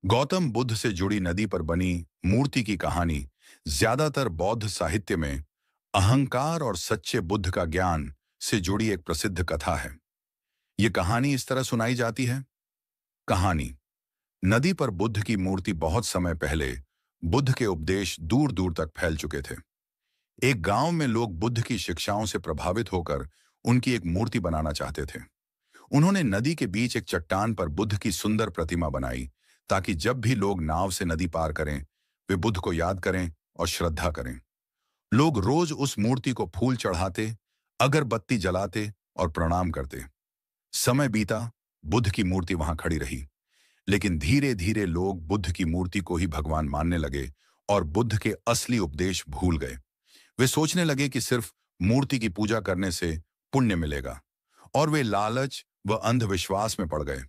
गौतम बुद्ध से जुड़ी नदी पर बनी मूर्ति की कहानी ज्यादातर बौद्ध साहित्य में अहंकार और सच्चे बुद्ध का ज्ञान से जुड़ी एक प्रसिद्ध कथा है। ये कहानी इस तरह सुनाई जाती है। कहानी। नदी पर बुद्ध की मूर्ति बहुत समय पहले बुद्ध के उपदेश दूर दूर तक फैल चुके थे। एक गांव में लोग बुद्ध की शिक्षाओं से प्रभावित होकर उनकी एक मूर्ति बनाना चाहते थे। उन्होंने नदी के बीच एक चट्टान पर बुद्ध की सुंदर प्रतिमा बनाई, ताकि जब भी लोग नाव से नदी पार करें, वे बुद्ध को याद करें और श्रद्धा करें। लोग रोज उस मूर्ति को फूल चढ़ाते, अगरबत्ती जलाते और प्रणाम करते। समय बीता, बुद्ध की मूर्ति वहां खड़ी रही, लेकिन धीरे धीरे लोग बुद्ध की मूर्ति को ही भगवान मानने लगे और बुद्ध के असली उपदेश भूल गए। वे सोचने लगे कि सिर्फ मूर्ति की पूजा करने से पुण्य मिलेगा, और वे लालच व अंधविश्वास में पड़ गए।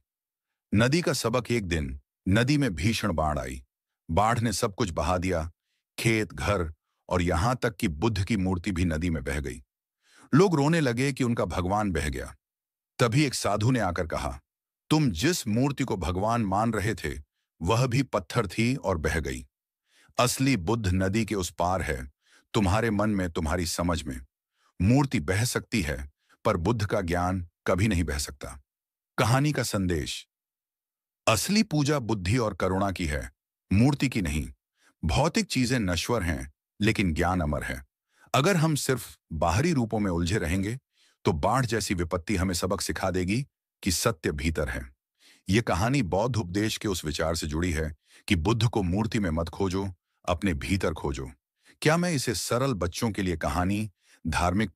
नदी का सबक। एक दिन नदी में भीषण बाढ़ आई। बाढ़ ने सब कुछ बहा दिया, खेत, घर और यहां तक कि बुद्ध की मूर्ति भी नदी में बह गई। लोग रोने लगे कि उनका भगवान बह गया। तभी एक साधु ने आकर कहा, तुम जिस मूर्ति को भगवान मान रहे थे, वह भी पत्थर थी और बह गई। असली बुद्ध नदी के उस पार है, तुम्हारे मन में, तुम्हारी समझ में। मूर्ति बह सकती है, पर बुद्ध का ज्ञान कभी नहीं बह सकता। कहानी का संदेश। असली पूजा बुद्धि और करुणा की है, मूर्ति की नहीं। भौतिक चीजें नश्वर हैं, लेकिन ज्ञान अमर है। अगर हम सिर्फ बाहरी रूपों में उलझे रहेंगे, तो बाढ़ जैसी विपत्ति हमें सबक सिखा देगी कि सत्य भीतर है। ये कहानी बौद्ध उपदेश के उस विचार से जुड़ी है कि बुद्ध को मूर्ति में मत खोजो, अपने भीतर खोजो। क्या मैं इसे सरल बच्चों के लिए कहानी, धार्मिक